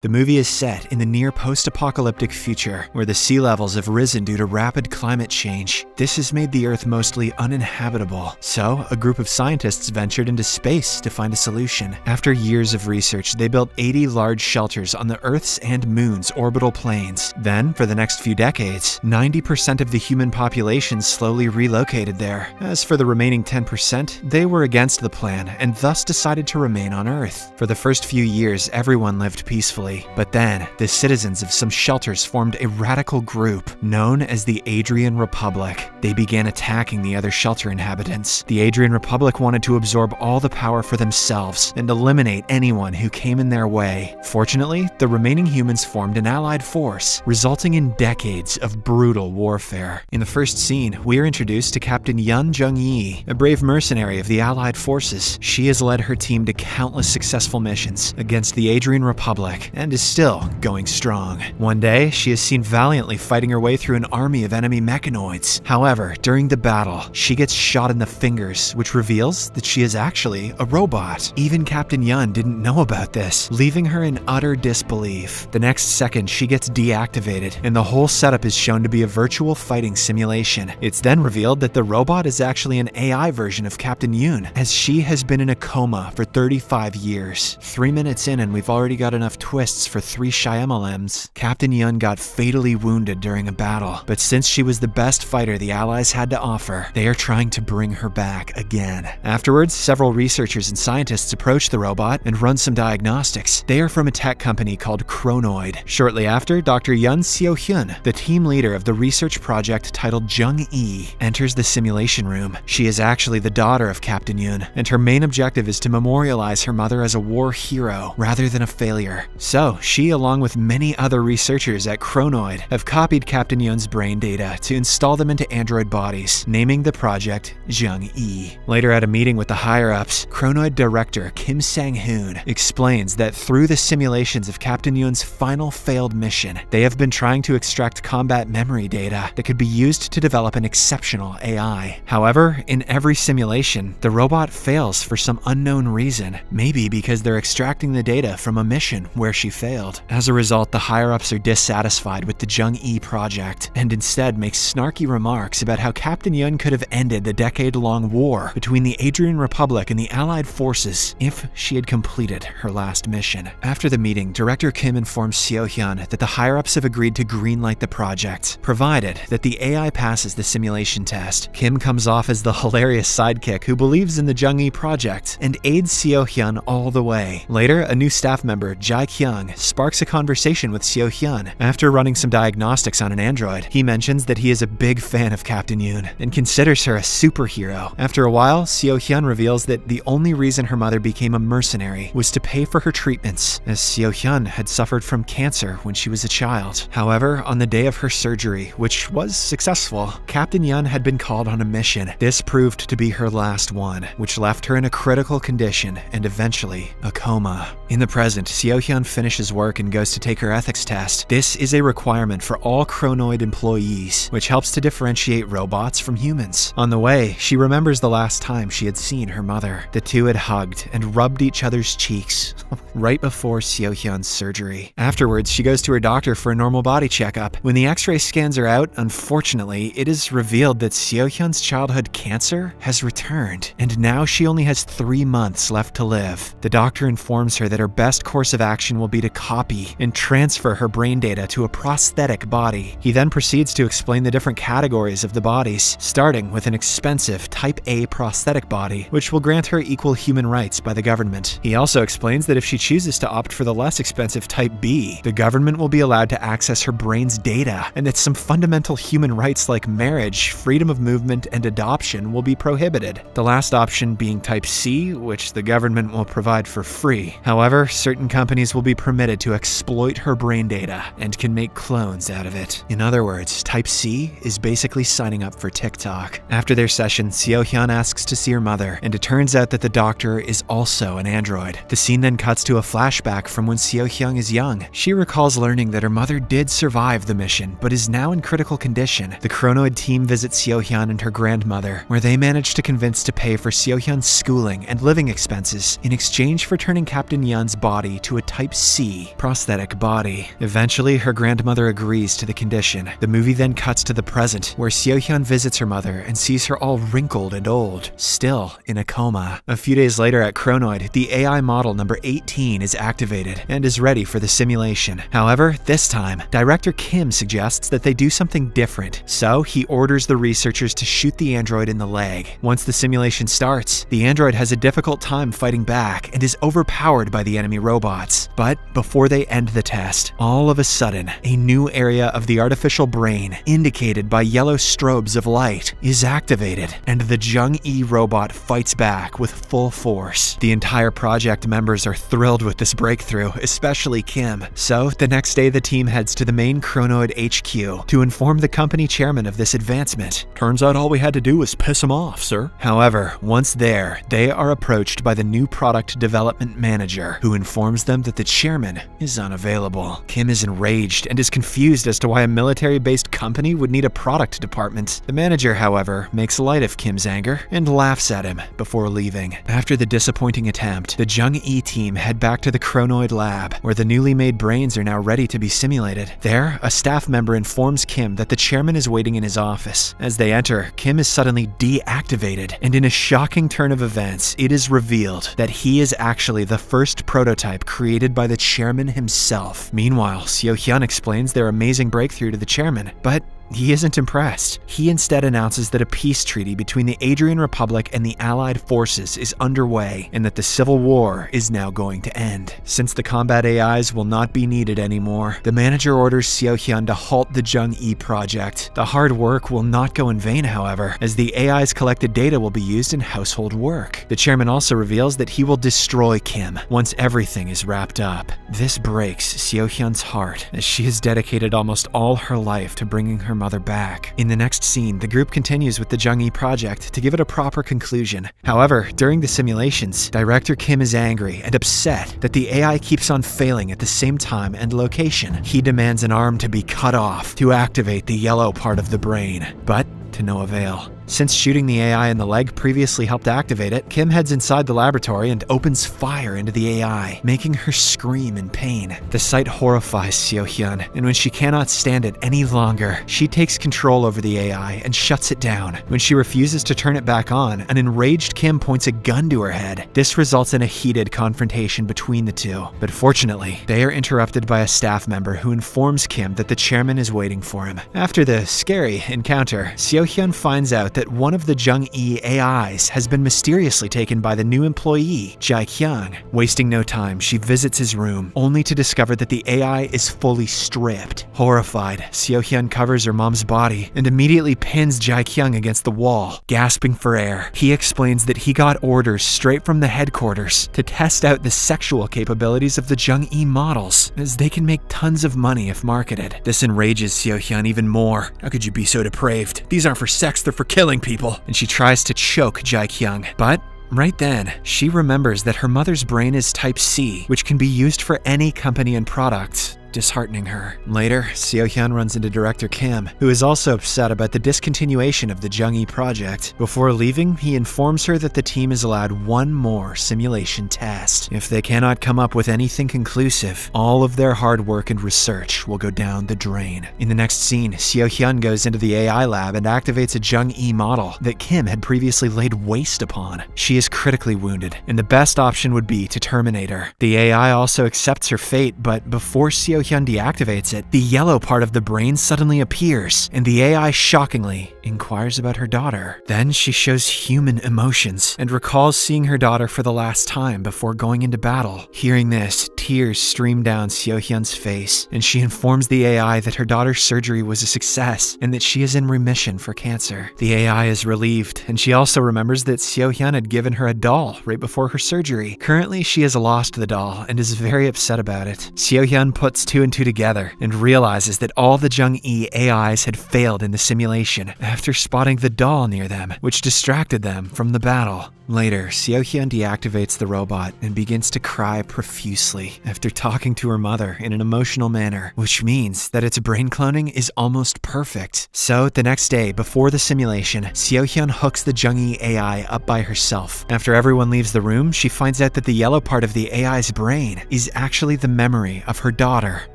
The movie is set in the near post-apocalyptic future, where the sea levels have risen due to rapid climate change. This has made the Earth mostly uninhabitable, so a group of scientists ventured into space to find a solution. After years of research, they built 80 large shelters on the Earth's and Moon's orbital planes. Then, for the next few decades, 90% of the human population slowly relocated there. As for the remaining 10%, they were against the plan and thus decided to remain on Earth. For the first few years, everyone lived peacefully. But then, the citizens of some shelters formed a radical group known as the Adrian Republic. They began attacking the other shelter inhabitants. The Adrian Republic wanted to absorb all the power for themselves and eliminate anyone who came in their way. Fortunately, the remaining humans formed an allied force, resulting in decades of brutal warfare. In the first scene, we are introduced to Captain Yun Jung-yi, a brave mercenary of the allied forces. She has led her team to countless successful missions against the Adrian Republic and is still going strong. One day, she is seen valiantly fighting her way through an army of enemy mechanoids. However, during the battle, she gets shot in the fingers, which reveals that she is actually a robot. Even Captain Yun didn't know about this, leaving her in utter disbelief. The next second, she gets deactivated, and the whole setup is shown to be a virtual fighting simulation. It's then revealed that the robot is actually an AI version of Captain Yun, as she has been in a coma for 35 years. 3 minutes in and we've already got enough twists for 3 Shyamalan's. Captain Yun got fatally wounded during a battle, but since she was the best fighter the Allies had to offer, they are trying to bring her back again. Afterwards, several researchers and scientists approach the robot and run some diagnostics. They are from a tech company called Chronoid. Shortly after, Dr. Yun Seo-hyun, the team leader of the research project titled Jung-yi, enters the simulation room. She is actually the daughter of Captain Yun, and her main objective is to memorialize her mother as a war hero rather than a failure. So, she, along with many other researchers at Chronoid, have copied Captain Yun's brain data to install them into android bodies, naming the project Jung-yi. Later at a meeting with the higher-ups, Chronoid director Kim Sang-hoon explains that through the simulations of Captain Yun's final failed mission, they have been trying to extract combat memory data that could be used to develop an exceptional AI. However, in every simulation, the robot fails for some unknown reason, maybe because they're extracting the data from a mission where she failed. As a result, the higher-ups are dissatisfied with the Jung-yi project and instead make snarky remarks about how Captain Yun could have ended the decade-long war between the Adrian Republic and the Allied forces if she had completed her last mission. After the meeting, Director Kim informs Seo-hyun that the higher-ups have agreed to greenlight the project, provided that the AI passes the simulation test. Kim comes off as the hilarious sidekick who believes in the Jung-yi project and aids Seo-hyun all the way. Later, a new staff member, Jae-kyung, sparks a conversation with Seo-hyun. After running some diagnostics on an android, he mentions that he is a big fan of Captain Yun and considers her a superhero. After a while, Seo-hyun reveals that the only reason her mother became a mercenary was to pay for her treatments, as Seo-hyun had suffered from cancer when she was a child. However, on the day of her surgery, which was successful, Captain Yun had been called on a mission. This proved to be her last one, which left her in a critical condition and eventually a coma. In the present, Seo-hyun finishes work and goes to take her ethics test. This is a requirement for all Chronoid employees, which helps to differentiate robots from humans. On the way, she remembers the last time she had seen her mother. The two had hugged and rubbed each other's cheeks right before Seo-hyun's surgery. Afterwards, she goes to her doctor for a normal body checkup. When the x-ray scans are out, unfortunately, it is revealed that Seo-hyun's childhood cancer has returned, and now she only has 3 months left to live. The doctor informs her that her best course of action will be to copy and transfer her brain data to a prosthetic body. He then proceeds to explain the different categories of the bodies, starting with an expensive Type A prosthetic body, which will grant her equal human rights by the government. He also explains that if she chooses to opt for the less expensive Type B, the government will be allowed to access her brain's data, and that some fundamental human rights like marriage, freedom of movement, and adoption will be prohibited. The last option being Type C, which the government will provide for free. However, certain companies will be permitted to exploit her brain data and can make clones out of it. In other words, Type C is basically signing up for TikTok. After their session, Seo-hyun asks to see her mother, and it turns out that the doctor is also an android. The scene then cuts to a flashback from when Seo-hyun is young. She recalls learning that her mother did survive the mission, but is now in critical condition. The Chronoid team visits Seo-hyun and her grandmother, where they manage to convince to pay for Seo-hyun's schooling and living expenses in exchange for turning Captain Yun's body to a Type C C, prosthetic body. Eventually, her grandmother agrees to the condition. The movie then cuts to the present, where Seo-hyun visits her mother and sees her all wrinkled and old, still in a coma. A few days later at Chronoid, the AI model number 18 is activated and is ready for the simulation. However, this time, Director Kim suggests that they do something different, so he orders the researchers to shoot the android in the leg. Once the simulation starts, the android has a difficult time fighting back and is overpowered by the enemy robots. But before they end the test, all of a sudden, a new area of the artificial brain, indicated by yellow strobes of light, is activated, and the Jung-E robot fights back with full force. The entire project members are thrilled with this breakthrough, especially Kim. So, the next day the team heads to the main Chronoid HQ to inform the company chairman of this advancement. Turns out all we had to do was piss him off, sir. However, once there, they are approached by the new product development manager, who informs them that the chairman is unavailable. Kim is enraged and is confused as to why a military-based company would need a product department. The manager, however, makes light of Kim's anger and laughs at him before leaving. After the disappointing attempt, the Jung-E team head back to the Chronoid lab, where the newly made brains are now ready to be simulated. There, a staff member informs Kim that the chairman is waiting in his office. As they enter, Kim is suddenly deactivated, and in a shocking turn of events, it is revealed that he is actually the first prototype created by the chairman himself. Meanwhile, Seo-hyun explains their amazing breakthrough to the chairman, but he isn't impressed. He instead announces that a peace treaty between the Adrian Republic and the Allied forces is underway and that the civil war is now going to end. Since the combat AIs will not be needed anymore, the manager orders Seo-hyun to halt the Jung-E project. The hard work will not go in vain, however, as the AI's collected data will be used in household work. The chairman also reveals that he will destroy Kim once everything is wrapped up. This breaks Seo-hyun's heart, as she has dedicated almost all her life to bringing her mother back. In the next scene, the group continues with the Jung-E project to give it a proper conclusion. However, during the simulations, Director Kim is angry and upset that the AI keeps on failing at the same time and location. He demands an arm to be cut off to activate the yellow part of the brain, but to no avail. Since shooting the AI in the leg previously helped activate it, Kim heads inside the laboratory and opens fire into the AI, making her scream in pain. The sight horrifies Seo-hyun, and when she cannot stand it any longer, she takes control over the AI and shuts it down. When she refuses to turn it back on, an enraged Kim points a gun to her head. This results in a heated confrontation between the two, but fortunately, they are interrupted by a staff member who informs Kim that the chairman is waiting for him. After the scary encounter, Seo-hyun finds out that one of the Jung-E AIs has been mysteriously taken by the new employee, Jae-kyung. Wasting no time, she visits his room, only to discover that the AI is fully stripped. Horrified, Seo-hyun covers her mom's body and immediately pins Jae-kyung against the wall. Gasping for air, he explains that he got orders straight from the headquarters to test out the sexual capabilities of the Jung-E models, as they can make tons of money if marketed. This enrages Seo-hyun even more. How could you be so depraved? These aren't for sex, they're for killing people. And she tries to choke Jae-kyung, but right then, she remembers that her mother's brain is type C, which can be used for any company and product, disheartening her. Later, Seo-hyun runs into Director Kim, who is also upset about the discontinuation of the Jung-E project. Before leaving, he informs her that the team is allowed one more simulation test. If they cannot come up with anything conclusive, all of their hard work and research will go down the drain. In the next scene, Seo-hyun goes into the AI lab and activates a Jung-E model that Kim had previously laid waste upon. She is critically wounded, and the best option would be to terminate her. The AI also accepts her fate, but before Seo-hyun deactivates it, the yellow part of the brain suddenly appears, and the AI shockingly inquires about her daughter. Then she shows human emotions and recalls seeing her daughter for the last time before going into battle. Hearing this, tears stream down Seo-hyun's face, and she informs the AI that her daughter's surgery was a success and that she is in remission for cancer. The AI is relieved, and she also remembers that Seo-hyun had given her a doll right before her surgery. Currently, she has lost the doll and is very upset about it. Seo-hyun puts two and two together and realizes that all the Jung-E AIs had failed in the simulation after spotting the doll near them, which distracted them from the battle. Later, Seo-hyun deactivates the robot and begins to cry profusely after talking to her mother in an emotional manner, which means that its brain cloning is almost perfect. So, the next day, before the simulation, Seo-hyun hooks the Jung-E AI up by herself. After everyone leaves the room, she finds out that the yellow part of the AI's brain is actually the memory of her daughter.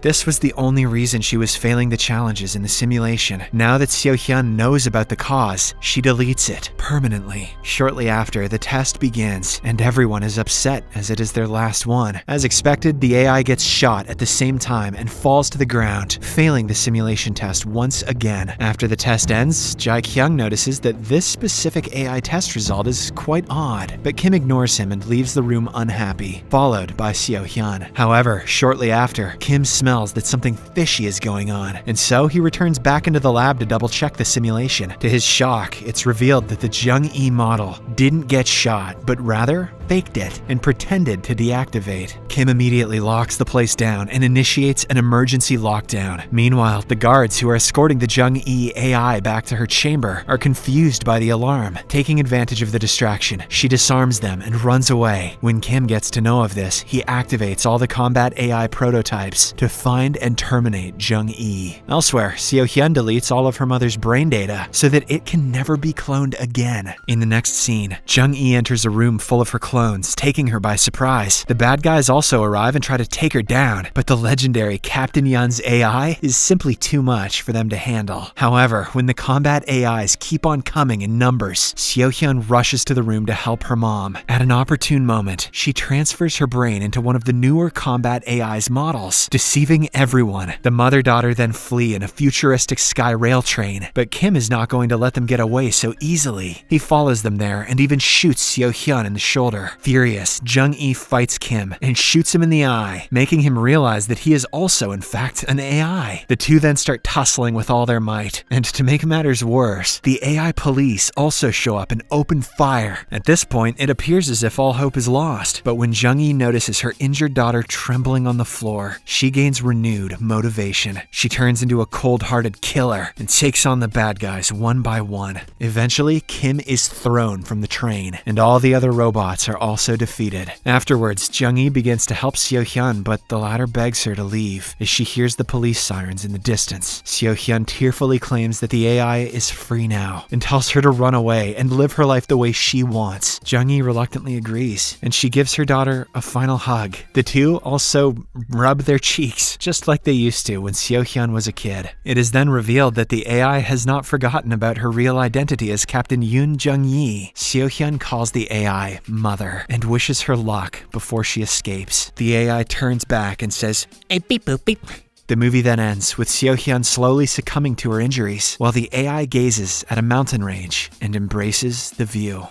This was the only reason she was failing the challenges in the simulation. Now that Seo-hyun knows about the cause, she deletes it permanently. Shortly after, the test begins, and everyone is upset as it is their last one. As expected, the AI gets shot at the same time and falls to the ground, failing the simulation test once again. After the test ends, Jae-kyung notices that this specific AI test result is quite odd, but Kim ignores him and leaves the room unhappy, followed by Seo-hyun. However, shortly after, Kim smells that something fishy is going on, and so he returns back into the lab to double-check the simulation. To his shock, it's revealed that the Jung-E model didn't get shot, but rather faked it and pretended to deactivate. Kim immediately locks the place down and initiates an emergency lockdown. Meanwhile, the guards who are escorting the Jung-E AI back to her chamber are confused by the alarm. Taking advantage of the distraction, she disarms them and runs away. When Kim gets to know of this, he activates all the combat AI prototypes to find and terminate Jung-E. Elsewhere, Seo-hyun deletes all of her mother's brain data so that it can never be cloned again. In the next scene, Jung-E enters a room full of her clones, taking her by surprise. The bad guys also arrive and try to take her down, but the legendary Captain Yun's AI is simply too much for them to handle. However, when the combat AIs keep on coming in numbers, Seo-hyun rushes to the room to help her mom. At an opportune moment, she transfers her brain into one of the newer combat AI's models, deceiving everyone. The mother-daughter then flee in a futuristic sky rail train, but Kim is not going to let them get away so easily. He follows them there and even shoots Seo-hyun in the shoulder. Furious, Jung-E fights Kim and shoots him in the eye, making him realize that he is also, in fact, an AI. The two then start tussling with all their might, and to make matters worse, the AI police also show up and open fire. At this point, it appears as if all hope is lost, but when Jung-E notices her injured daughter trembling on the floor, she gains renewed motivation. She turns into a cold-hearted killer and takes on the bad guys one by one. Eventually, Kim is thrown from the train, and all the other robots are also defeated. Afterwards, Jung-E begins to help Seo-hyun, but the latter begs her to leave as she hears the police sirens in the distance. Seo-hyun tearfully claims that the AI is free now and tells her to run away and live her life the way she wants. Jung-E reluctantly agrees, and she gives her daughter a final hug. The two also rub their cheeks, just like they used to when Seo-hyun was a kid. It is then revealed that the AI has not forgotten about her real identity as Captain Yoon Jung-yi. Seo-hyun calls the AI Mother and wishes her luck before she escapes. The AI turns back and says, "Hey, beep boop beep." The movie then ends with Seo-hyun slowly succumbing to her injuries, while the AI gazes at a mountain range and embraces the view.